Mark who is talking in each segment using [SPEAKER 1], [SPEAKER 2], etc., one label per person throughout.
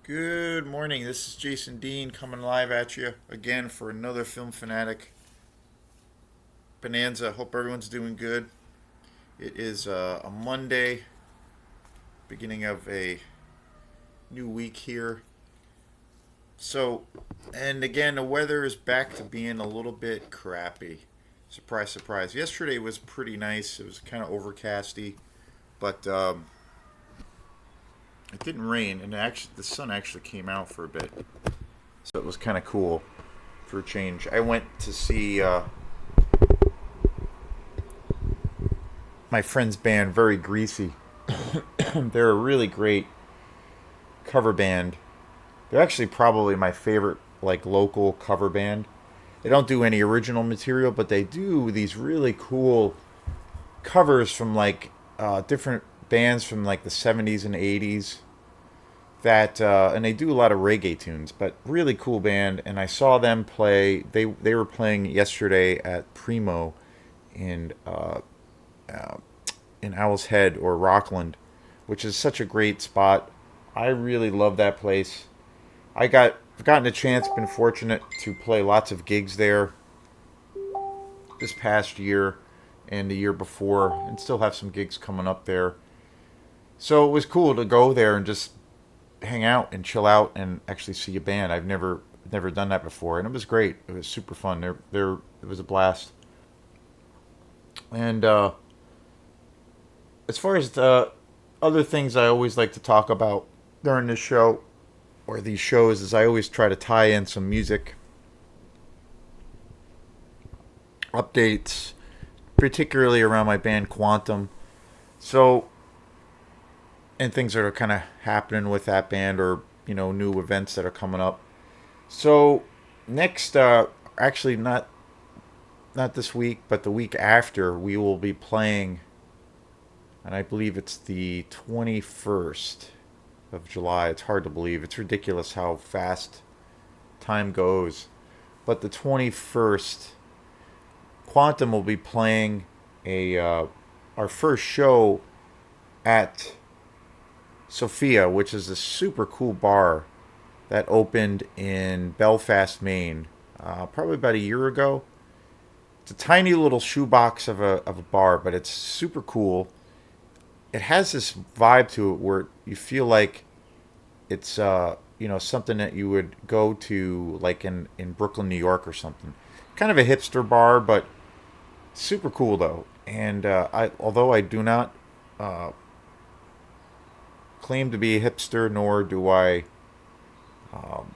[SPEAKER 1] Good morning. This is Jason Dean coming live at you again for another Film Fanatic Bonanza. Hope everyone's doing good. It is a Monday, beginning of a new week here. So, and again, the weather is back to being a little bit crappy. Surprise, surprise. Yesterday was pretty nice. It was kind of overcasty, but it didn't rain, and actually, the sun actually came out for a bit. So it was kind of cool for a change. I went to see my friend's band, Very Greasy. They're a really great cover band. They're actually probably my favorite, like, local cover band. They don't do any original material, but they do these really cool covers from different bands from like the 70s and 80s. And they do a lot of reggae tunes, but really cool band. And I saw them play. They were playing yesterday at Primo in uh, in Owl's Head or Rockland, which is such a great spot. I really love that place. I've gotten a chance, been fortunate to play lots of gigs there this past year and the year before, and still have some gigs coming up there. So it was cool to go there and just hang out and chill out and actually see a band. I've never done that before, and it was great. It was super fun. There it was a blast. And as far as the other things I always like to talk about during this show or these shows is I always try to tie in some music updates, particularly around my band Quantum. So, and things that are kind of happening with that band or, new events that are coming up. So, next, actually, not this week, but the week after, we will be playing, and I believe it's the 21st of July. It's hard to believe. It's ridiculous how fast time goes. But the 21st, Quantum will be playing a our first show at Sophia, which is a super cool bar that opened in Belfast, Maine, probably about a year ago. It's a tiny little shoebox of a bar, but it's super cool. It has this vibe to it where you feel like it's something that you would go to like in Brooklyn, New York or something. Kind of a hipster bar, but super cool though. And although I do not uh, claim to be a hipster, nor do I um,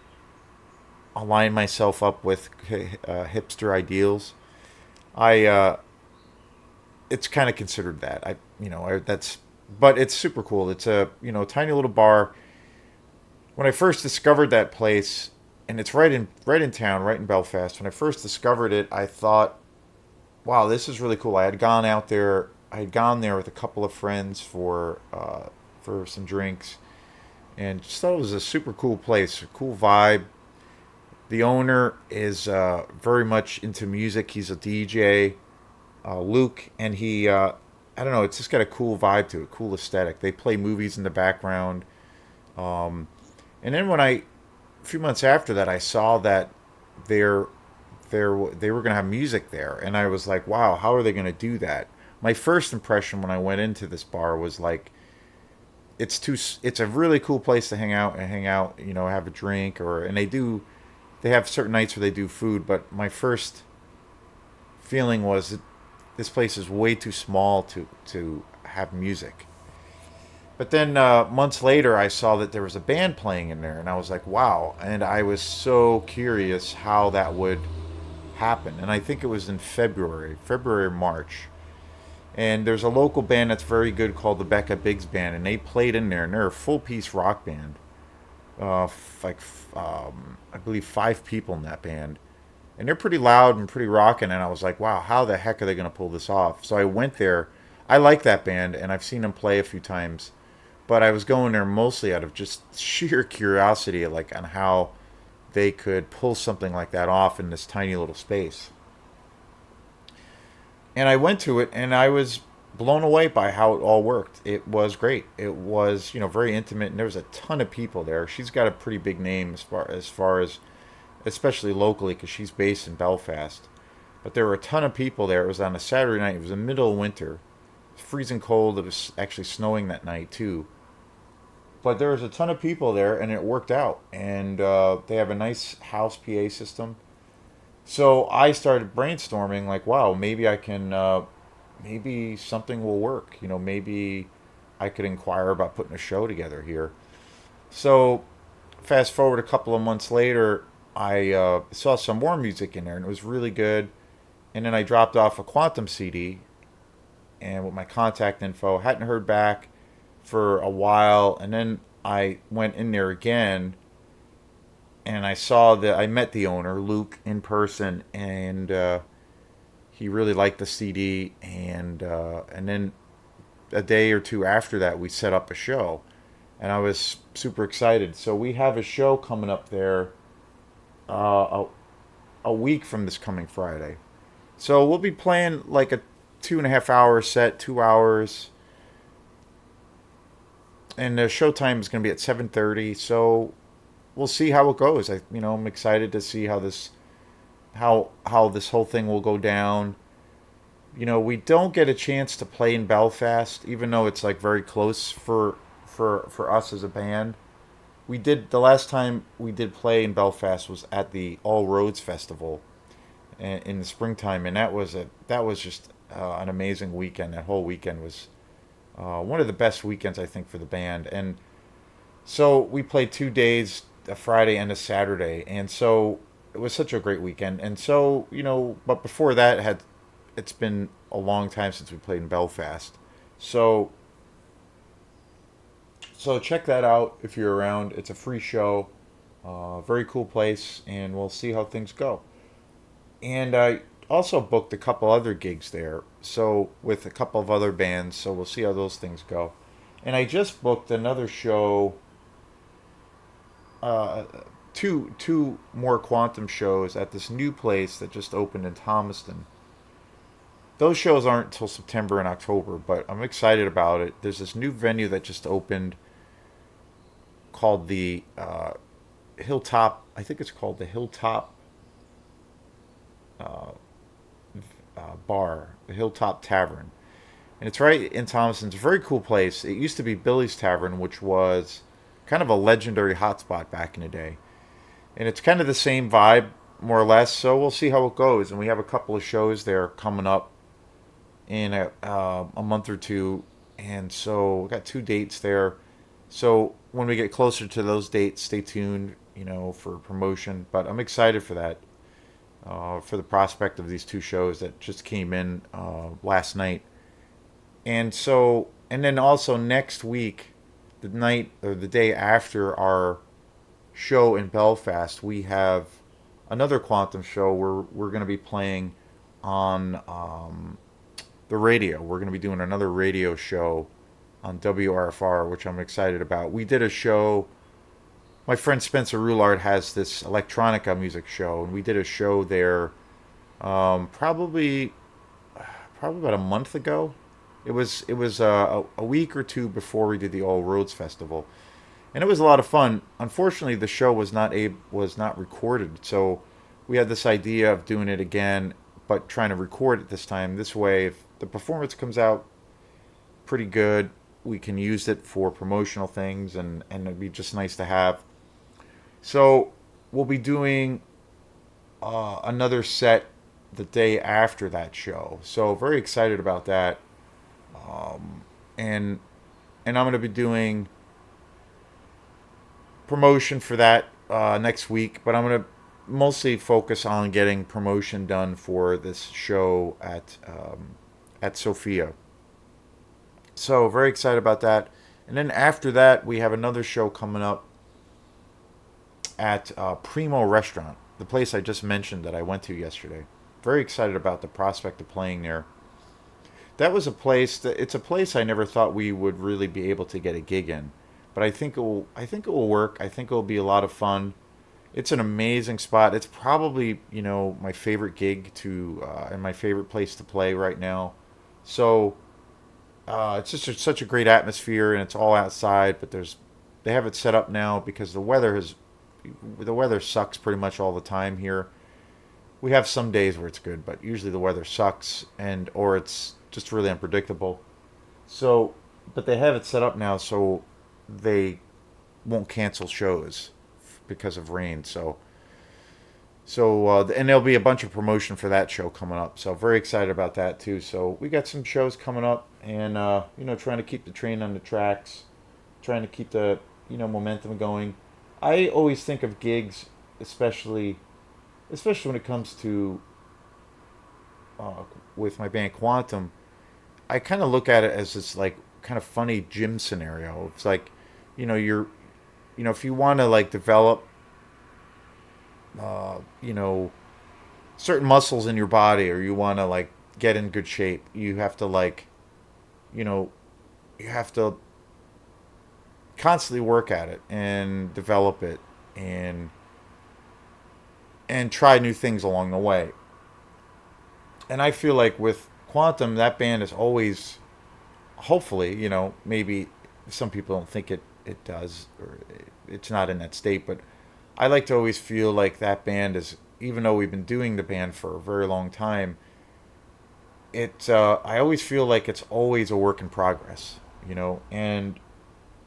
[SPEAKER 1] align myself up with hipster ideals, I it's kind of considered that. That's, but it's super cool. It's a tiny little bar. When I first discovered that place, and it's right in town, right in Belfast. When I first discovered it, I thought, wow, this is really cool. I had gone out there. I had gone there with a couple of friends for some drinks, and just thought it was a super cool place, a cool vibe. The owner is very much into music. He's a DJ, Luke, and he I don't know. It's just got a cool vibe to it, cool aesthetic. They play movies in the background, um, and then a few months after that, I saw that they're they were going to have music there, and I was like, wow, how are they going to do that? My first impression when I went into this bar was like, it's a really cool place to hang out, have a drink, and they have certain nights where they do food, but my first feeling was that this place is way too small to have music. But then months later, I saw that there was a band playing in there, and I was like, wow. And I was so curious how that would happen. And I think it was in February or March. And there's a local band that's very good called the Becca Biggs Band, and they played in there, and they're a full piece rock band. I believe 5 people in that band, and they're pretty loud and pretty rocking. And I was like, wow, how the heck are they going to pull this off? So I went there. I like that band, and I've seen them play a few times, but I was going there mostly out of just sheer curiosity, like on how they could pull something like that off in this tiny little space. And I went to it, and I was blown away by how it all worked. It was great. It was, very intimate, and there was a ton of people there. She's got a pretty big name as far as especially locally, because she's based in Belfast. But there were a ton of people there. It was on a Saturday night. It was the middle of winter. It was freezing cold. It was actually snowing that night too. But there was a ton of people there, and it worked out. And they have a nice house PA system. So I started brainstorming, like, wow, maybe I can, maybe something will work. Maybe I could inquire about putting a show together here. So fast forward a couple of months later, I saw some more music in there, and it was really good. And then I dropped off a Quantum CD, and with my contact info, hadn't heard back for a while, and then I went in there again, and I saw that I met the owner, Luke, in person, and he really liked the CD, and then a day or two after that, we set up a show, and I was super excited. So we have a show coming up there a week from this coming Friday. So we'll be playing like a 2.5 hour set, 2 hours, and the show time is going to be at 7:30. So we'll see how it goes. I'm excited to see how this whole thing will go down. We don't get a chance to play in Belfast, even though it's like very close for us as a band. We did the last time we did play in Belfast was at the All Roads Festival in the springtime, and that was just an amazing weekend. That whole weekend was one of the best weekends, I think, for the band. And so we played 2 days, a Friday and a Saturday, and so it was such a great weekend. And so but before that, it's been a long time since we played in Belfast. So check that out if you're around. It's a free show, very cool place, and we'll see how things go. And I also booked a couple other gigs there, so with a couple of other bands. So we'll see how those things go. And I just booked another show, uh, two more Quantum shows at this new place that just opened in Thomaston. Those shows aren't until September and October, but I'm excited about it. There's this new venue that just opened called the Hilltop. I think it's called the Hilltop uh, Bar, the Hilltop Tavern, and it's right in Thomaston. It's a very cool place. It used to be Billy's Tavern, which was kind of a legendary hotspot back in the day, and it's kind of the same vibe, more or less. So we'll see how it goes. And we have a couple of shows there coming up in a month or two, and so we got 2 dates there. So when we get closer to those dates, stay tuned, for promotion. But I'm excited for that, for the prospect of these two shows that just came in last night. And then also next week, the night or the day after our show in Belfast, we have another Quantum show where we're going to be playing on the radio. We're going to be doing another radio show on WRFR, which I'm excited about. We did a show. My friend Spencer Roulard has this electronica music show, and we did a show there probably about a month ago. It was a week or two before we did the All Roads Festival, and it was a lot of fun. Unfortunately, the show was not recorded, so we had this idea of doing it again, but trying to record it this time. This way, if the performance comes out pretty good, we can use it for promotional things, and it'd be just nice to have. So we'll be doing another set the day after that show. So very excited about that. And and I'm going to be doing promotion for that next week, but I'm going to mostly focus on getting promotion done for this show at Sophia. So very excited about that. And then after that, we have another show coming up at Primo Restaurant, the place I just mentioned that I went to yesterday. Very excited about the prospect of playing there. It's a place I never thought we would really be able to get a gig in, but I think it will work. I think it will be a lot of fun. It's an amazing spot. It's probably my favorite gig to and my favorite place to play right now. So it's just such a great atmosphere, and it's all outside. But they have it set up now because the weather sucks pretty much all the time here. We have some days where it's good, but usually the weather sucks and or it's just really unpredictable. So, but they have it set up now so they won't cancel shows because of rain. And there'll be a bunch of promotion for that show coming up. So very excited about that too. So we got some shows coming up, and trying to keep the train on the tracks, trying to keep the momentum going. I always think of gigs, especially when it comes to uh, with my band Quantum. I kind of look at it as this like kind of funny gym scenario. It's like, you're, if you want to like develop, uh, you know, certain muscles in your body, or you want to like get in good shape, you have to like, you know, you have to constantly work at it and develop it and try new things along the way. And I feel like with Quantum, that band is always, hopefully, maybe some people don't think it does, or it's not in that state, but I like to always feel like that band is, even though we've been doing the band for a very long time, I always feel like it's always a work in progress, and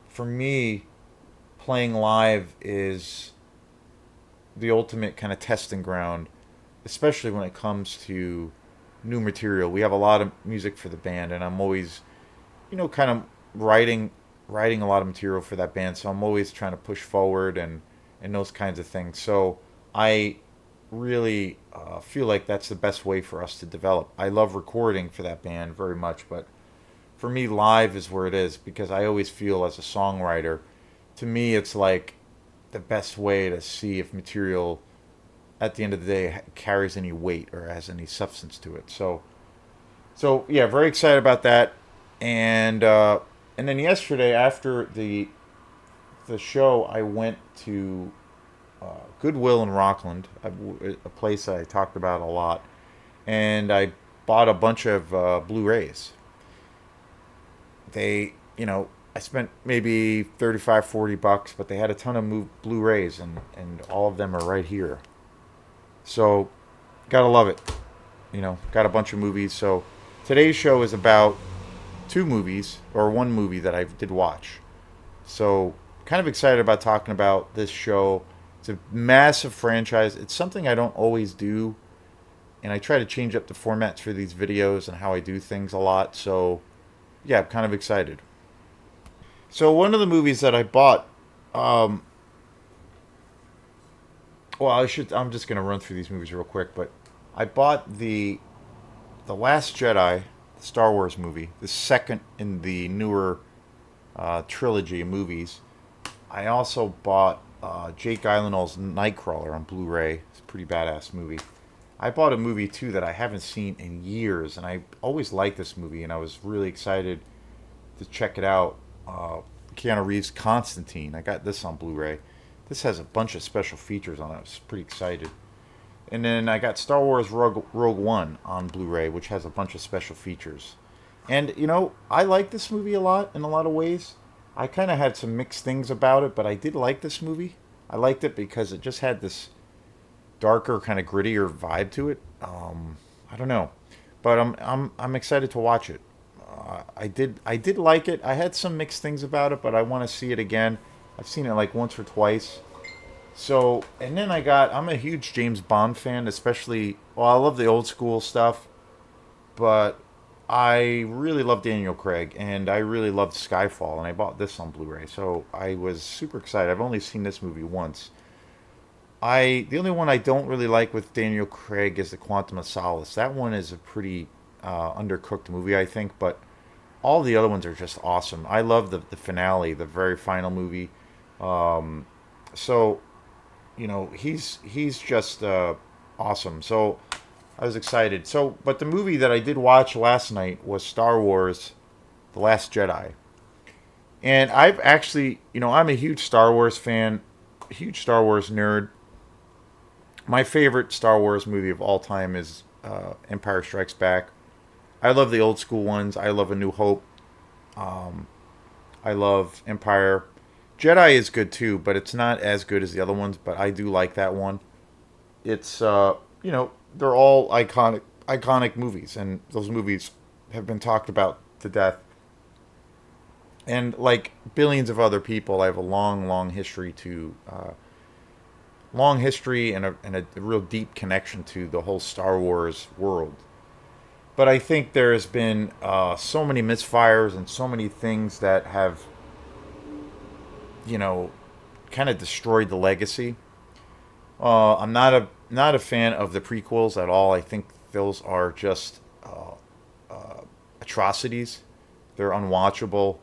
[SPEAKER 1] for me, playing live is the ultimate kind of testing ground, especially when it comes to new material. We have a lot of music for the band, and I'm always, kind of writing writing a lot of material for that band. So I'm always trying to push forward and those kinds of things. So I really feel like that's the best way for us to develop. I love recording for that band very much, but for me, live is where it is because I always feel as a songwriter, to me, it's like the best way to see if material at the end of the day carries any weight or has any substance to it. So yeah, very excited about that. And then yesterday after the show, I went to Goodwill in Rockland, a place I talked about a lot, and I bought a bunch of Blu-rays. I spent maybe 35, 40 bucks, but they had a ton of Blu-rays, and all of them are right here. So, gotta love it. Got a bunch of movies. So, today's show is about two movies, or one movie that I did watch. So, kind of excited about talking about this show. It's a massive franchise. It's something I don't always do, and I try to change up the formats for these videos and how I do things a lot. So, yeah, I'm kind of excited. So, one of the movies that I bought, um, well, I'm just gonna run through these movies real quick, but I bought the Last Jedi, the Star Wars movie, the second in the newer trilogy of movies. I also bought Jake Gyllenhaal's Nightcrawler on Blu-ray. It's a pretty badass movie. I bought a movie too that I haven't seen in years, and I always liked this movie, and I was really excited to check it out. Keanu Reeves' Constantine. I got this on Blu-ray. This has a bunch of special features on it. I was pretty excited. And then I got Star Wars Rogue One on Blu-ray, which has a bunch of special features. And I like this movie a lot in a lot of ways. I kind of had some mixed things about it, but I did like this movie. I liked it because it just had this darker, kind of grittier vibe to it. I don't know, but I'm excited to watch it. I did like it. I had some mixed things about it, but I want to see it again. I've seen it like once or twice. So, and then I'm a huge James Bond fan, especially, well, I love the old school stuff, but I really love Daniel Craig, and I really loved Skyfall, and I bought this on Blu-ray, so I was super excited. I've only seen this movie once. The only one I don't really like with Daniel Craig is the Quantum of Solace. That one is a pretty undercooked movie, I think, but all the other ones are just awesome. I love the finale, the very final movie. So he's just awesome. So I was excited. So, but the movie that I did watch last night was Star Wars: The Last Jedi, and I've actually, I'm a huge Star Wars fan, a huge Star Wars nerd. My favorite Star Wars movie of all time is Empire Strikes Back. I love the old school ones. I love A New Hope. I love Empire. Jedi is good too, but it's not as good as the other ones. But I do like that one. It's they're all iconic movies, and those movies have been talked about to death. And like billions of other people, I have a long history and a real deep connection to the whole Star Wars world. But I think there has been so many misfires and so many things that have, you know, kind of destroyed the legacy. I'm not a fan of the prequels at all. I think those are just atrocities. They're unwatchable.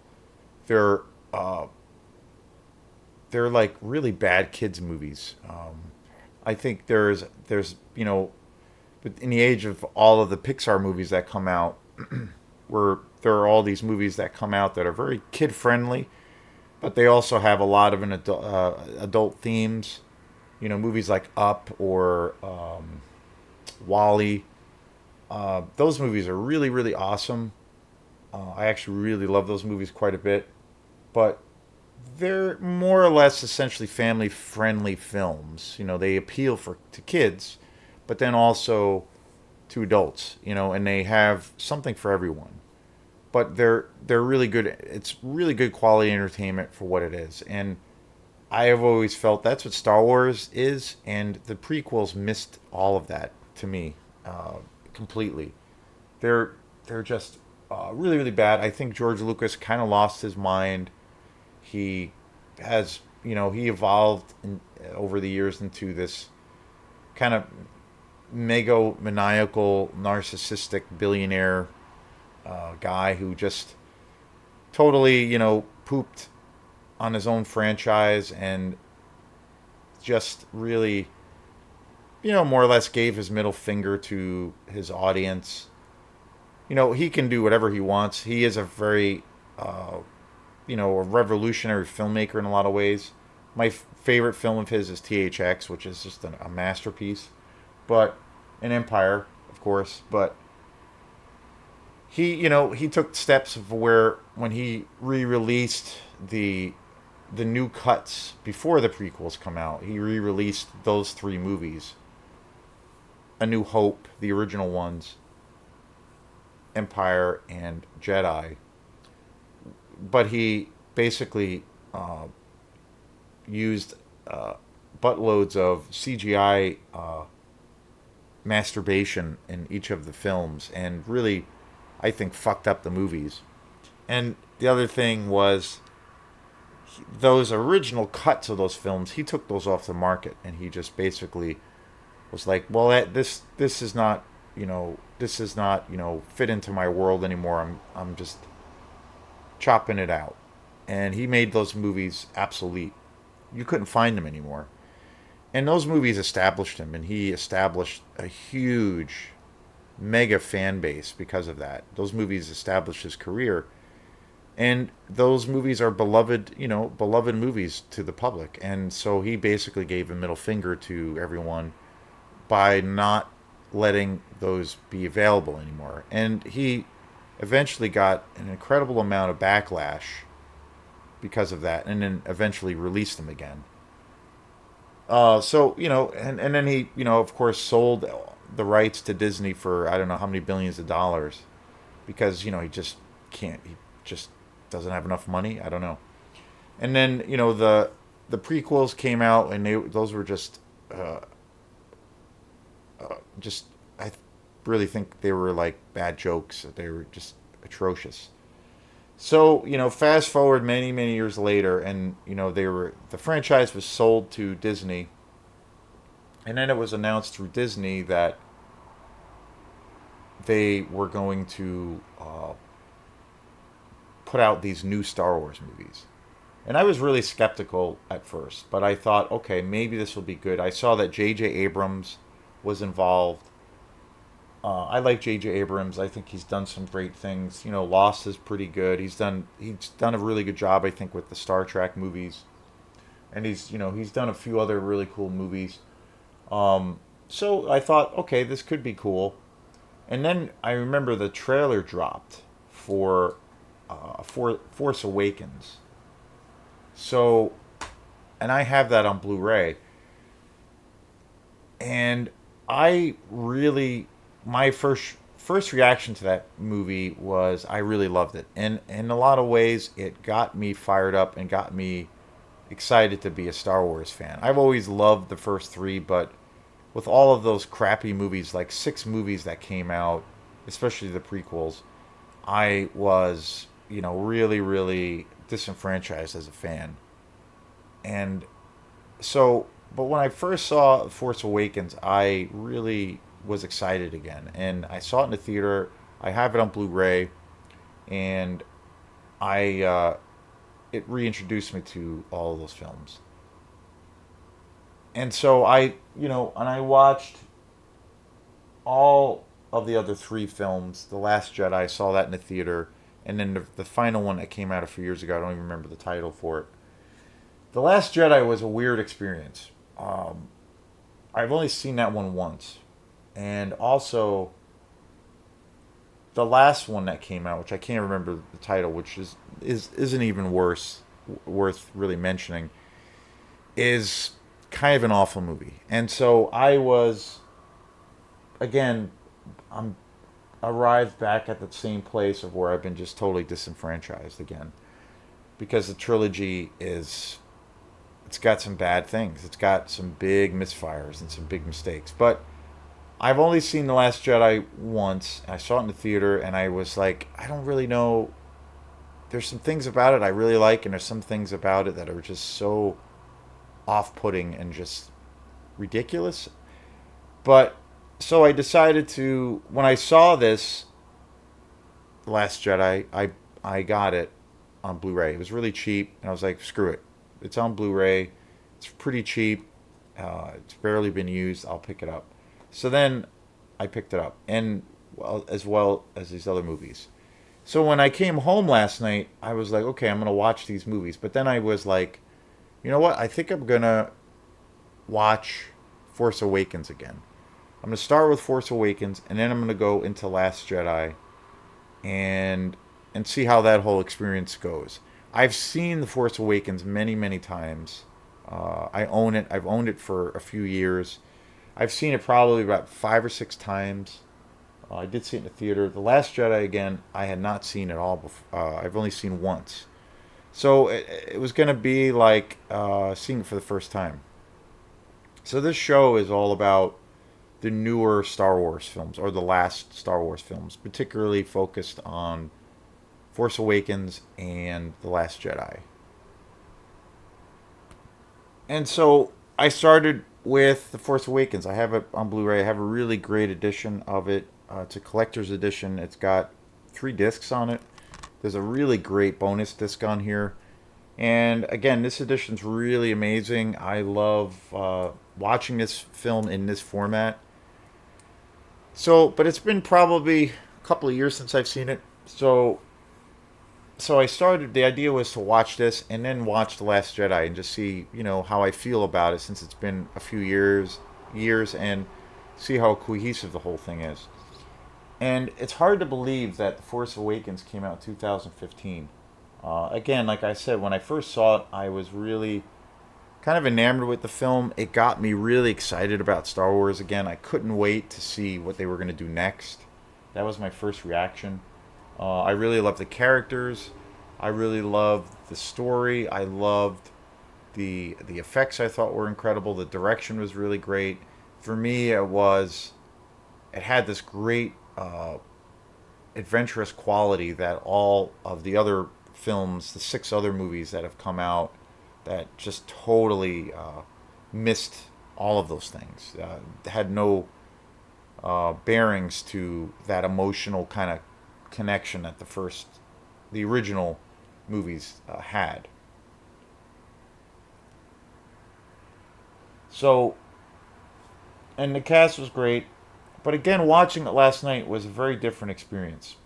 [SPEAKER 1] They're uh, they're like really bad kids movies. I think there's but in the age of all of the Pixar movies that come out, where there are all these movies that come out that are very kid friendly, but they also have a lot of adult themes. Movies like Up or Wally. Those movies are really really awesome. I actually really love those movies quite a bit, but they're more or less essentially family friendly films. They appeal to kids, but then also to adults. And they have something for everyone. But they're really good. It's really good quality entertainment for what it is. And I have always felt that's what Star Wars is, and the prequels missed all of that to me completely. They're they're just really really bad. I think George Lucas kind of lost his mind. He has he evolved over the years into this kind of megomaniacal, narcissistic billionaire guy who just totally pooped on his own franchise and just really more or less gave his middle finger to his audience. He can do whatever he wants. He is a very uh, a revolutionary filmmaker in a lot of ways. My favorite film of his is THX, which is just a masterpiece. But an Empire, of course. But he took steps of where when he re-released the new cuts before the prequels come out, he re-released those three movies: A New Hope, the original ones, Empire, and Jedi. But he basically used buttloads of CGI masturbation in each of the films and really, I think, fucked up the movies. And the other thing was those original cuts of those films, he took those off the market and he just basically was like, well, this is not, fit into my world anymore. I'm just chopping it out. And he made those movies obsolete. You couldn't find them anymore. And those movies established him, and he established a huge, mega fan base because of that. Those movies established his career, and those movies are beloved, beloved movies to the public. And so he basically gave a middle finger to everyone by not letting those be available anymore. And he eventually got an incredible amount of backlash because of that, and then eventually released them again. So and then he of course sold the rights to Disney for I don't know how many billions of dollars because he just can't. He just doesn't have enough money. I don't know. And then the prequels came out, and those were uh, just I really think they were like bad jokes. They were just atrocious. So fast forward many many years later, and the franchise was sold to Disney, and then it was announced through Disney that they were going to put out these new Star Wars movies. And I was really skeptical at first, but I thought, okay, maybe this will be good. I saw that J.J. Abrams was involved. I like J.J. Abrams. I think he's done some great things. Lost is pretty good. He's done a really good job, I think, with the Star Trek movies, and he's done a few other really cool movies. So I thought, okay, this could be cool. And then I remember the trailer dropped for Force Awakens. So, and I have that on Blu-ray, and I really my first reaction to that movie was I really loved it, and in a lot of ways it got me fired up and got me excited to be a Star Wars fan. I've always loved the first three, but with all of those crappy movies, like six movies that came out, especially the prequels, I was, really, really disenfranchised as a fan. And so, but when I first saw Force Awakens, I really was excited again. And I saw it in the theater. I have it on Blu ray. And it reintroduced me to all of those films. And so and I watched all of the other three films. The Last Jedi, I saw that in the theater, and then the final one that came out a few years ago. I don't even remember the title for it. The Last Jedi was a weird experience. I've only seen that one once, and also the last one that came out, which I can't remember the title, which isn't even worth really mentioning, is kind of an awful movie. And so I was again, I'm arrived back at the same place of where I've been just totally disenfranchised again, because the trilogy is it's got some bad things. It's got some big misfires and some big mistakes. But I've only seen The Last Jedi once. I saw it in the theater and I was like, I don't really know. There's some things about it I really like, and there's some things about it that are just so off putting and just ridiculous. But so I decided to, when I saw this Last Jedi, I got it on Blu-ray. It was really cheap, and I was like, screw it. It's on Blu-ray. It's pretty cheap. It's barely been used. I'll pick it up. So then I picked it up, and well as these other movies. So when I came home last night, I was like, okay, I'm gonna watch these movies. But then I was like, you know what? I think I'm gonna watch Force Awakens again. I'm gonna start with Force Awakens, and then I'm gonna go into Last Jedi, and see how that whole experience goes. I've seen The Force Awakens many times. I own it. I've owned it for a few years. I've seen it probably about 5 or 6 times. I did see it in the theater. The Last Jedi again, I had not seen at all before. I've only seen once. So it was going to be like seeing it for the first time. So this show is all about the newer Star Wars films, or the last Star Wars films, particularly focused on Force Awakens and The Last Jedi. And so I started with The Force Awakens. I have it on Blu-ray. I have a really great edition of it. It's a collector's edition. It's got 3 discs on it. There's a really great bonus disc on here. And again, this edition's really amazing. I love watching this film in this format. So, but it's been probably a couple of years since I've seen it. So I started. The idea was to watch this and then watch The Last Jedi and just see, how I feel about it, since it's been a few years, and see how cohesive the whole thing is. And it's hard to believe that The Force Awakens came out in 2015. Again, like I said, when I first saw it, I was really kind of enamored with the film. It got me really excited about Star Wars again. I couldn't wait to see what they were going to do next. That was my first reaction. I really loved the characters. I really loved the story. I loved the effects. I thought were incredible. The direction was really great. For me, it had this great adventurous quality that all of the other films, the 6 other movies that have come out, that just totally missed all of those things. Had no bearings to that emotional kind of connection that the original movies had. So, and the cast was great, but again, watching it last night was a very different experience.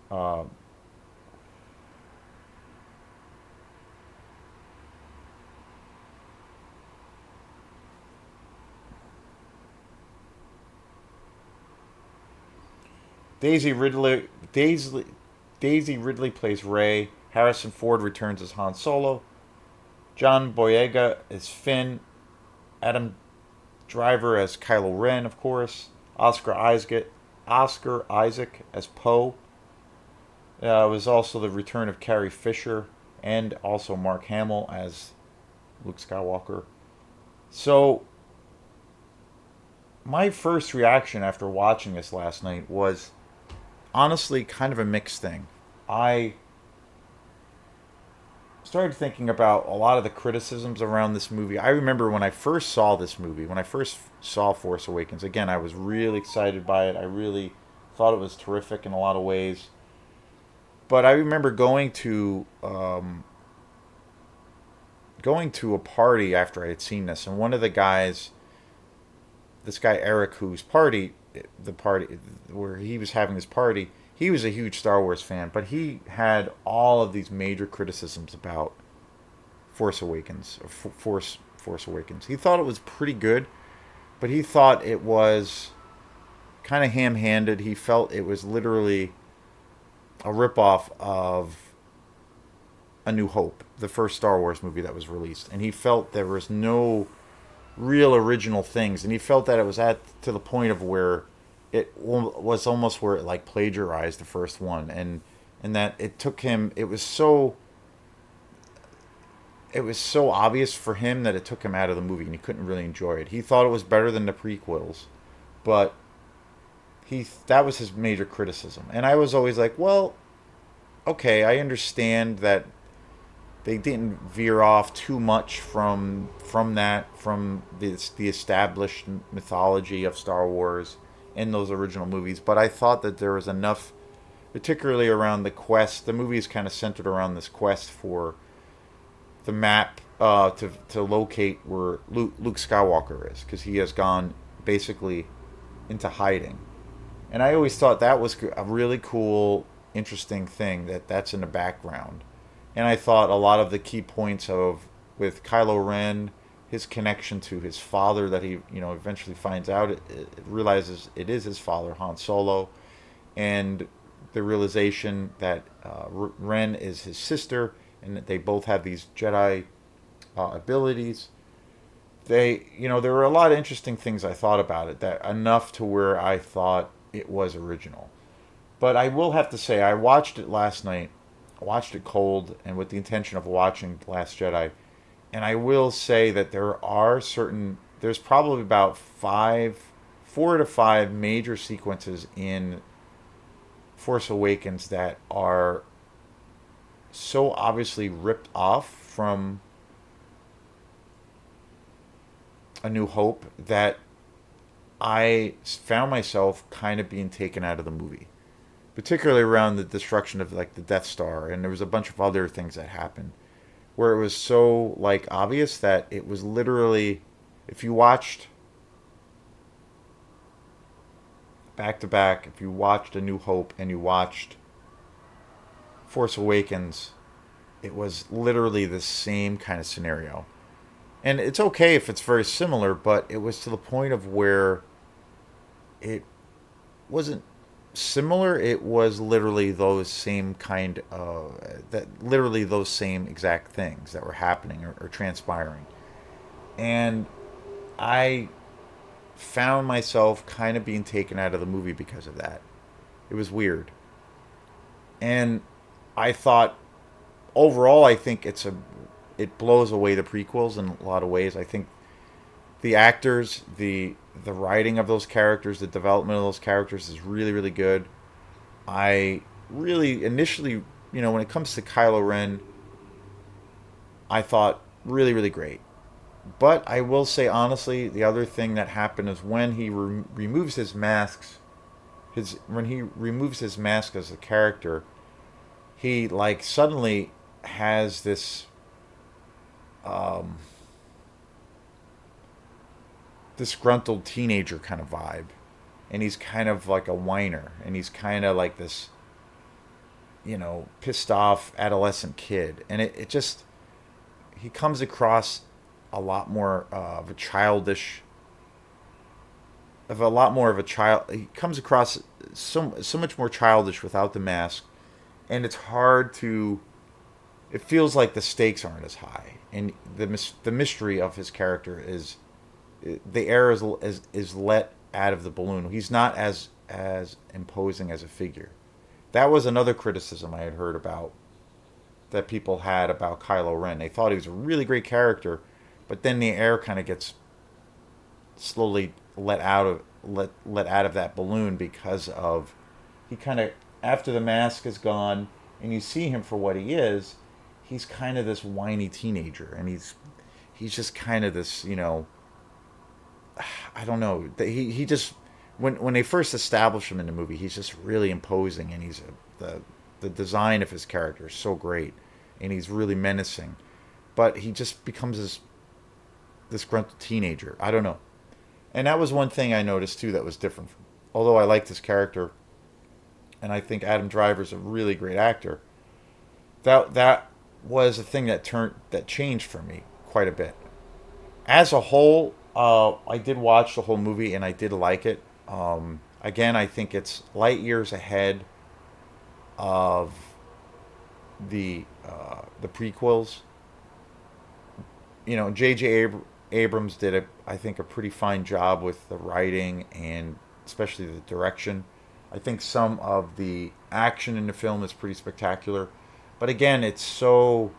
[SPEAKER 1] Daisy Ridley, Daisy Ridley plays Rey. Harrison Ford returns as Han Solo. John Boyega as Finn. Adam Driver as Kylo Ren, of course. Oscar Isaac as Poe. It was also the return of Carrie Fisher and also Mark Hamill as Luke Skywalker. So, my first reaction after watching this last night was honestly kind of a mixed thing. I started thinking about a lot of the criticisms around this movie. I remember when I first saw this movie, when I first saw Force Awakens, again, I was really excited by it. I really thought it was terrific in a lot of ways. But I remember going to a party after I had seen this, and one of the guys, this guy Eric, whose party, the party where he was having his party, he was a huge Star Wars fan, but he had all of these major criticisms about Force Awakens, or Force Awakens. He thought it was pretty good, but he thought it was kind of ham-handed. He felt it was literally a ripoff of A New Hope, the first Star Wars movie that was released, and he felt there was no real original things, and he felt that it was at to the point of where it was almost where it like plagiarized the first one, and that it took him. It was so obvious for him that it took him out of the movie, and he couldn't really enjoy it. He thought it was better than the prequels, but that was his major criticism, and I was always like, well, okay, I understand that they didn't veer off too much from the established mythology of Star Wars in those original movies, but I thought that there was enough, particularly around the quest. The movie is kind of centered around this quest for the map to locate where Luke Skywalker is, because he has gone basically into hiding. And I always thought that was a really cool, interesting thing that's in the background. And I thought a lot of the key points of with Kylo Ren, his connection to his father that he eventually finds out, it realizes it is his father, Han Solo, and the realization that Ren is his sister and that they both have these Jedi abilities. There were a lot of interesting things I thought about it, that enough to where I thought it was original. But I will have to say, I watched it last night. I watched it cold and with the intention of watching The Last Jedi. And I will say that there's probably about 4 to 5 major sequences in Force Awakens that are so obviously ripped off from A New Hope that I found myself kind of being taken out of the movie, particularly around the destruction of like the Death Star, and there was a bunch of other things that happened where it was so like obvious that it was literally, if you watched back to back, if you watched A New Hope and you watched Force Awakens, it was literally the same kind of scenario. And it's okay if it's very similar, but it was to the point of where it wasn't similar. It was literally those same exact things that were happening or transpiring. And I found myself kind of being taken out of the movie because of that. It was weird. And I thought overall, I think it blows away the prequels in a lot of ways. I think the actors, the writing of those characters, the development of those characters is really really good. I really initially, when it comes to Kylo Ren, I thought really really great. But I will say honestly, the other thing that happened is when he removes his masks, his when he removes his mask as a character, he like suddenly has this um, disgruntled teenager kind of vibe, and he's kind of like a whiner, and he's kind of like this pissed off adolescent kid, and it just he comes across a lot more of a lot more of a child. He comes across so much more childish without the mask, and it's hard to it feels like the stakes aren't as high, and the mystery of his character is the air is let out of the balloon. He's not as imposing as a figure. That was another criticism I had heard about that people had about Kylo Ren. They thought he was a really great character, but then the air kind of gets slowly let out of that balloon because of he kind of after the mask is gone and you see him for what he is, he's kind of this whiny teenager, and he's just kind of this, I don't know. He just when they first establish him in the movie, he's just really imposing, and the design of his character is so great, and he's really menacing. But he just becomes this grunted teenager. I don't know, and that was one thing I noticed too that was different. Although I liked his character, and I think Adam Driver's a really great actor. That was a thing that changed for me quite a bit. As a whole, I did watch the whole movie and I did like it. Again, I think it's light years ahead of the prequels. Abrams did I think a pretty fine job with the writing and especially the direction. I think some of the action in the film is pretty spectacular, but again, the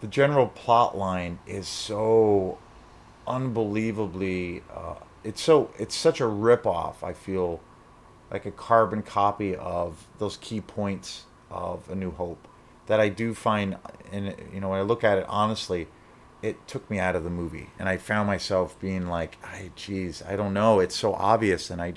[SPEAKER 1] general plot line is so unbelievably it's such a rip off. I feel like a carbon copy of those key points of A New Hope that I do find, and when I look at it honestly, it took me out of the movie, and I found myself being like, geez, I don't know, it's so obvious, and it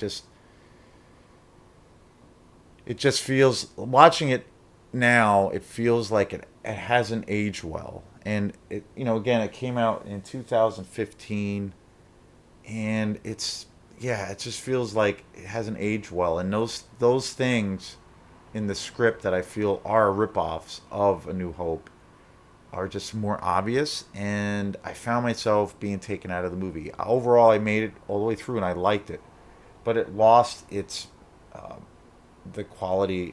[SPEAKER 1] just feels, watching it now, it feels like it hasn't aged well. And again, it came out in 2015, and it just feels like it hasn't aged well. And those things in the script that I feel are ripoffs of A New Hope are just more obvious, and I found myself being taken out of the movie. Overall, I made it all the way through, and I liked it, but it lost uh, the quality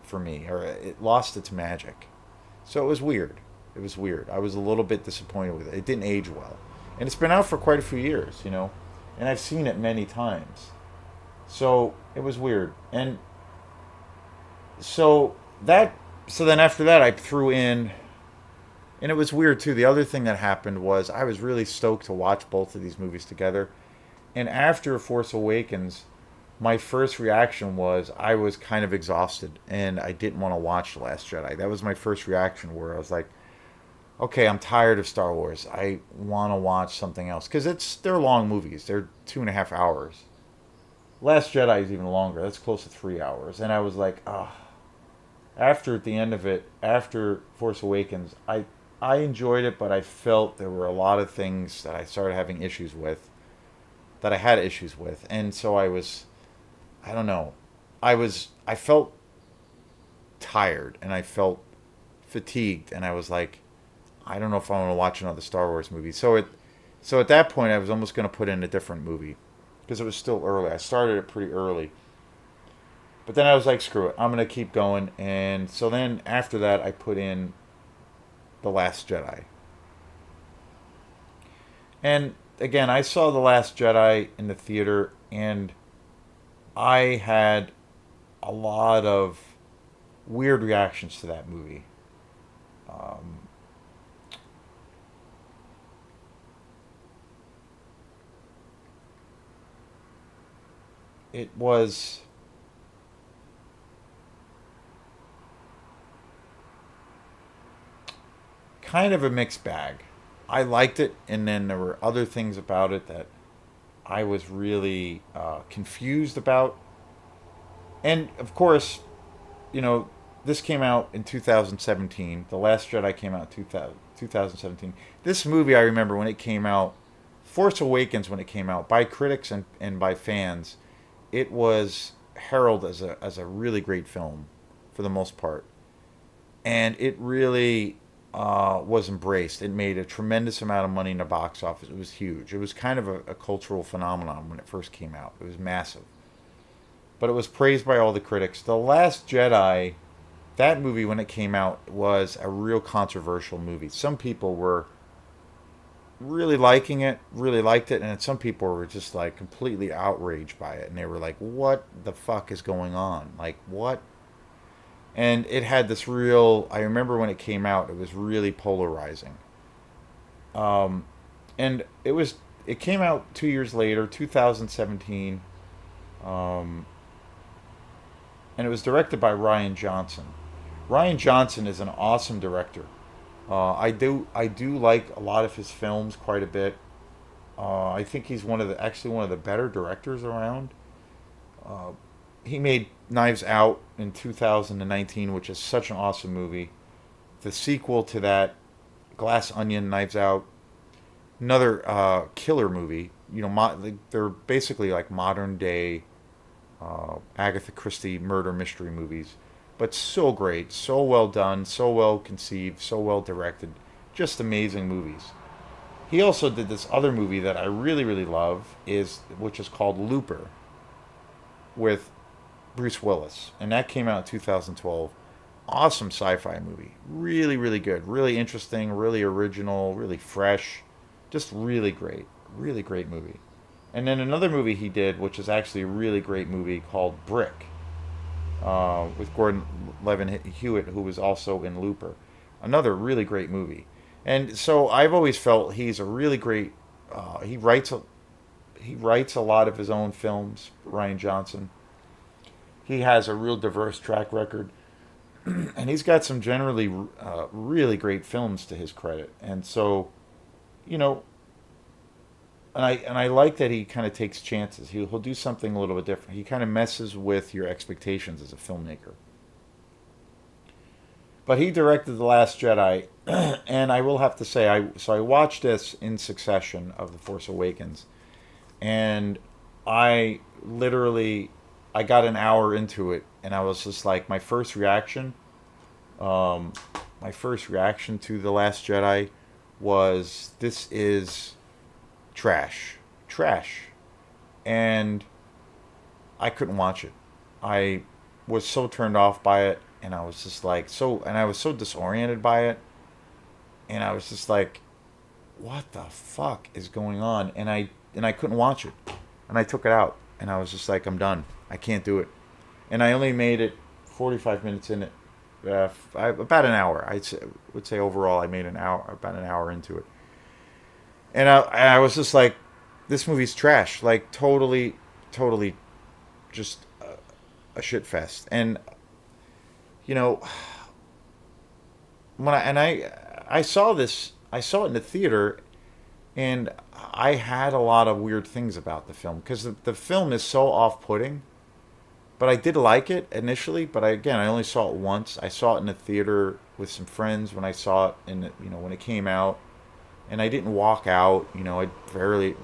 [SPEAKER 1] for me, or it lost its magic. So it was weird. It was weird. I was a little bit disappointed with it. It didn't age well, and it's been out for quite a few years, and I've seen it many times. So it was weird, and so that so then after that I threw in, and it was weird too. The other thing that happened was I was really stoked to watch both of these movies together, and after Force Awakens, my first reaction was I was kind of exhausted and I didn't want to watch The Last Jedi. That was my first reaction, where I was like, okay, I'm tired of Star Wars. I want to watch something else, because they're long movies. They're 2.5 hours. Last Jedi is even longer. That's close to 3 hours. And I was like, ah. After at the end of it, after Force Awakens, I enjoyed it, but I felt there were a lot of things that I started having issues with, that I had issues with, and so I don't know, I felt tired and I felt fatigued, and I was like, I don't know if I want to watch another Star Wars movie. So at that point, I was almost going to put in a different movie because it was still early. I started it pretty early, but then I was like, screw it, I'm going to keep going. And so then after that, I put in The Last Jedi. And again, I saw The Last Jedi in the theater, and I had a lot of weird reactions to that movie. Um, it was kind of a mixed bag. I liked it, and then there were other things about it that I was really confused about. And of course, you know, this came out in 2017. The Last Jedi came out in 2017. This movie, I remember when it came out, Force Awakens, when it came out, by critics and by fans, it was heralded as a really great film for the most part. And it really was embraced. It made a tremendous amount of money in the box office. It was huge. It was kind of a cultural phenomenon when it first came out. It was massive. But it was praised by all the critics. The Last Jedi, that movie, when it came out, was a real controversial movie. Some people were really liking it, really liked it, and some people were just like completely outraged by it, and they were like, "What the fuck is going on? Like what?" And it had this real. I remember when it came out, it was really polarizing. And it came out 2 years later, 2017, um, and it was directed by Ryan Johnson. Ryan Johnson is an awesome director. I do like a lot of his films quite a bit. I think he's one of the better directors around. Uh, he made Knives Out in 2019, which is such an awesome movie. The sequel to that, Glass Onion, Knives Out, another killer movie. They're basically like modern day Agatha Christie murder mystery movies, but so great, so well done, so well conceived, so well directed, just amazing movies. He also did this other movie that I really really love, is which is called Looper with Bruce Willis, and that came out in 2012. Awesome sci-fi movie, really really good, really interesting, really original, really fresh, just really great movie. And then another movie he did, which is actually a really great movie called Brick, with Gordon Levin Hewitt, who was also in Looper. Another really great movie. And so I've always felt he's a really great. He writes a lot of his own films. Ryan Johnson. He has a real diverse track record, and he's got some generally really great films to his credit. And so, you know, and I like that he kind of takes chances. He'll do something a little bit different. He kind of messes with your expectations as a filmmaker. But he directed The Last Jedi, and I will have to say, I watched this in succession of The Force Awakens, and I literally I got an hour into it, and I was just like, um, my first reaction to The Last Jedi was, this is trash, trash, and I couldn't watch it. I was so turned off by it, and I was just like and I was so disoriented by it, and I was just like, what the fuck is going on? And I couldn't watch it, and I took it out, and I was just like, I'm done. I can't do it, and I only made it 45 minutes in it. About an hour. Would say overall I made about an hour into it, and I was just like, this movie's trash, like totally, totally, just a shit fest. And you know, I saw it in the theater, and I had a lot of weird things about the film because the film is so off-putting. But I did like it initially. But I only saw it once. I saw it in the theater with some friends when I saw it when it came out, and I didn't walk out. I barely.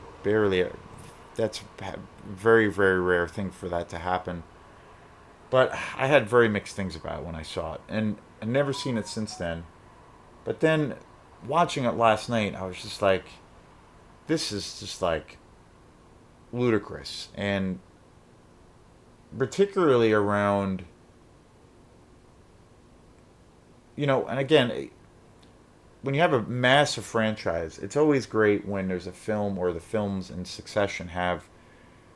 [SPEAKER 1] That's a very very rare thing for that to happen. But I had very mixed things about it when I saw it, and I've never seen it since then. But then watching it last night, I was just like, this is just like ludicrous, and particularly around, and again, when you have a massive franchise, it's always great when there's a film or the films in succession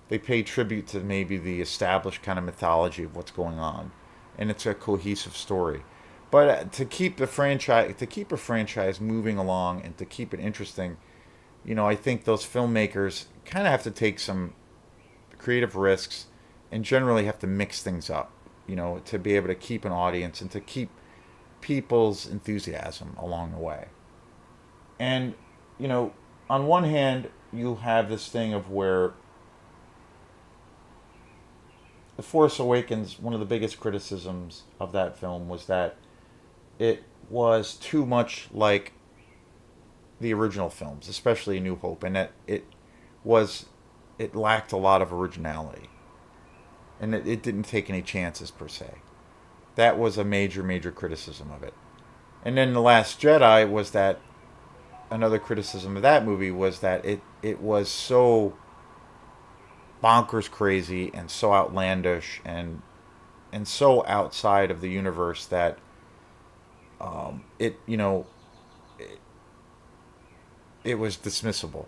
[SPEAKER 1] they pay tribute to maybe the established kind of mythology of what's going on, and it's a cohesive story. But to keep a franchise moving along and to keep it interesting, I think those filmmakers kind of have to take some creative risks, and generally have to mix things up, to be able to keep an audience and to keep people's enthusiasm along the way. And, you know, on one hand, you have this thing of where The Force Awakens, one of the biggest criticisms of that film was that it was too much like the original films, especially A New Hope, and that was it lacked a lot of originality, and it didn't take any chances per se. That was a major criticism of it. And then The Last Jedi was that another criticism of that movie was that it was so bonkers crazy and so outlandish, and and so outside of the universe that it it was dismissible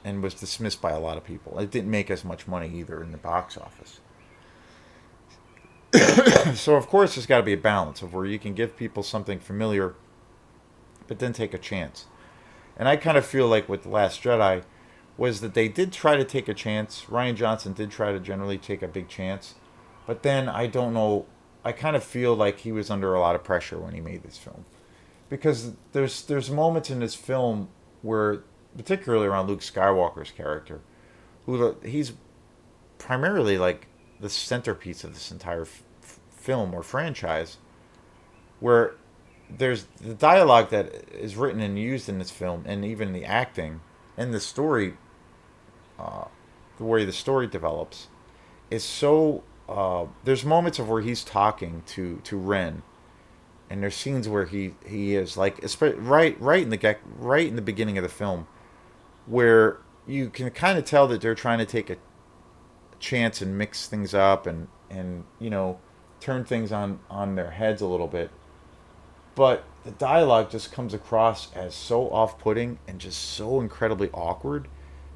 [SPEAKER 1] and was dismissed by a lot of people. It didn't make as much money either in the box office. So of course there's got to be a balance of where you can give people something familiar, but then take a chance. And I kind of feel like with the Last Jedi was that they did try to take a chance. Ryan Johnson did try to generally take a big chance, but then I don't know. I kind of feel like he was under a lot of pressure when he made this film because there's moments in this film where, particularly around Luke Skywalker's character, he's primarily like the centerpiece of this entire film or franchise, where there's the dialogue that is written and used in this film, and even the acting and the story, the way the story develops, is so. There's moments of where he's talking to Ren, and there's scenes where he is like, right in the beginning of the film, where you can kind of tell that they're trying to take a chance and mix things up and turn things on their heads a little bit, but the dialogue just comes across as so off-putting and just so incredibly awkward,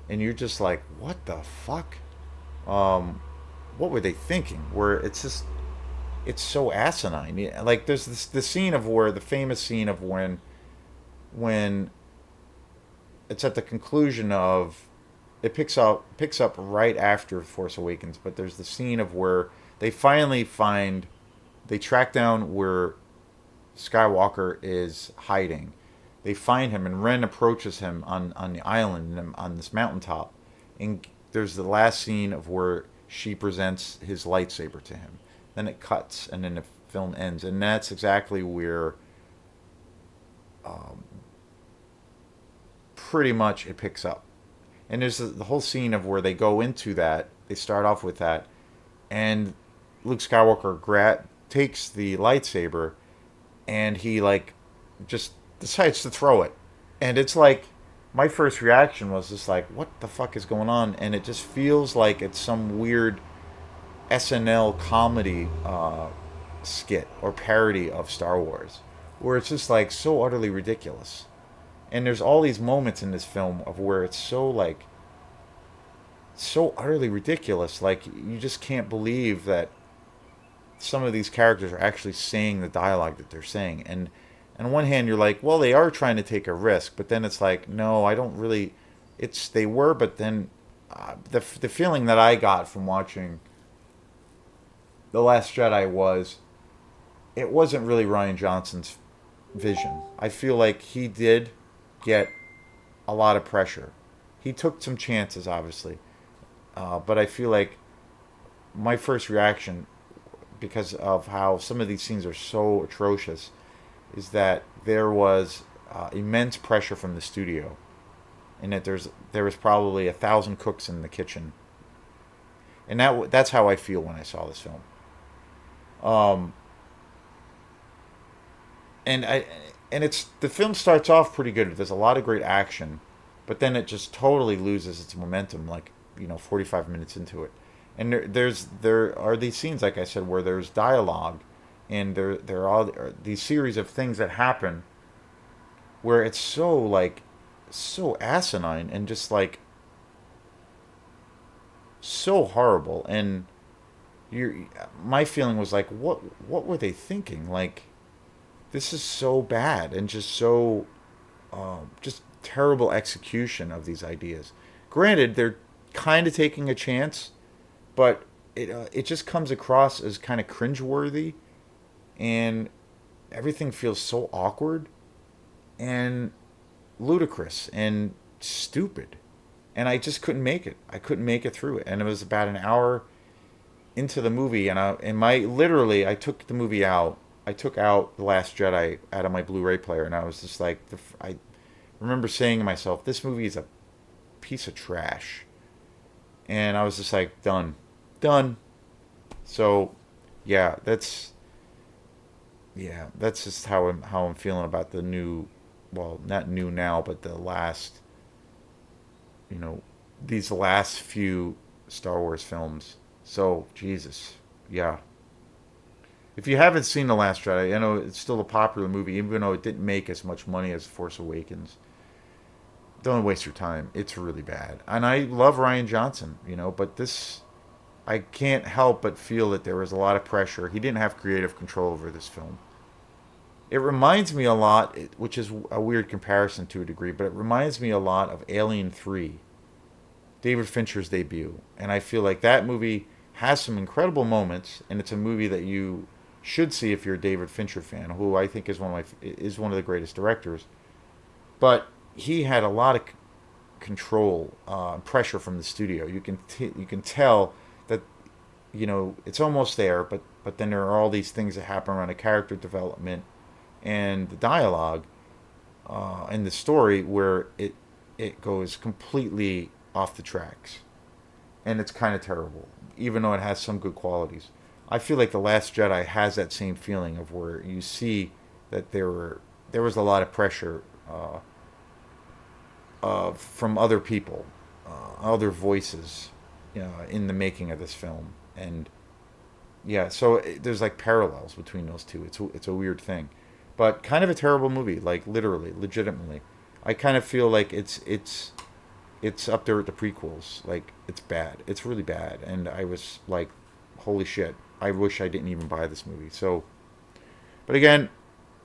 [SPEAKER 1] and you're just like, what the fuck, what were they thinking, where it's so asinine. Yeah, like there's the scene of where the famous scene of when it's at the conclusion of it picks up right after Force Awakens, but there's the scene of where they finally find they track down where Skywalker is hiding. They find him, and Ren approaches him on the island on this mountaintop. And there's the last scene of where she presents his lightsaber to him. Then it cuts, and then the film ends, and that's exactly where pretty much it picks up. And there's the whole scene of where they go into that. They start off with that, and Luke Skywalker takes the lightsaber, and he like just decides to throw it, and it's like my first reaction was just like, what the fuck is going on? And it just feels like it's some weird SNL comedy skit or parody of Star Wars, where it's just like so utterly ridiculous. And there's all these moments in this film of where it's so utterly ridiculous, like you just can't believe that some of these characters are actually saying the dialogue that they're saying. And on one hand, you're like, well, they are trying to take a risk, but then it's like, no, I don't really. It's they were, but then the feeling that I got from watching The Last Jedi was it wasn't really Ryan Johnson's vision. I feel like he did get a lot of pressure. He took some chances, obviously, but I feel like my first reaction, because of how some of these scenes are so atrocious, is that there was immense pressure from the studio, and that there was probably 1,000 cooks in the kitchen, and that's how I feel when I saw this film. Um, and I and it's the film starts off pretty good. There's a lot of great action, but then it just totally loses its momentum, like 45 minutes into it. And there are these scenes, like I said, where there's dialogue, and there are these series of things that happen where it's so asinine and just like so horrible. And you my feeling was like, what were they thinking? Like, this is so bad and just so just terrible execution of these ideas. Granted, they're kind of taking a chance, but it just comes across as kind of cringeworthy, and everything feels so awkward and ludicrous and stupid, and I just couldn't make it. I couldn't make it through it, and it was about an hour into the movie, and my literally I took the movie out. I took out The Last Jedi out of my Blu-ray player, and I was just like, I remember saying to myself, "This movie is a piece of trash," and I was just like, done, done. So, yeah, that's just how I'm feeling about the new, well, not new now, but the last, you know, these last few Star Wars films. So, Jesus, yeah. If you haven't seen The Last Jedi, I know it's still a popular movie, even though it didn't make as much money as Force Awakens. Don't waste your time. It's really bad. And I love Ryan Johnson, but this, I can't help but feel that there was a lot of pressure. He didn't have creative control over this film. It reminds me a lot, which is a weird comparison to a degree, but it reminds me a lot of Alien 3, David Fincher's debut. And I feel like that movie has some incredible moments, and it's a movie that you should see if you're a David Fincher fan, who I think is one of the greatest directors. But he had a lot of control, pressure from the studio. You can tell that it's almost there, but then there are all these things that happen around the character development and the dialogue and the story where it goes completely off the tracks, and it's kind of terrible, even though it has some good qualities. I feel like The Last Jedi has that same feeling of where you see that there was a lot of pressure from other people, other voices, in the making of this film, and yeah, so there's like parallels between those two. It's a weird thing, but kind of a terrible movie, like literally, legitimately. I kind of feel like it's up there with the prequels. Like it's bad. It's really bad, and I was like, holy shit. I wish I didn't even buy this movie. So, but again,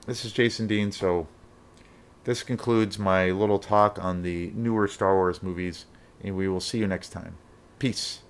[SPEAKER 1] this is Jason Dean. So this concludes my little talk on the newer Star Wars movies, and we will see you next time. Peace.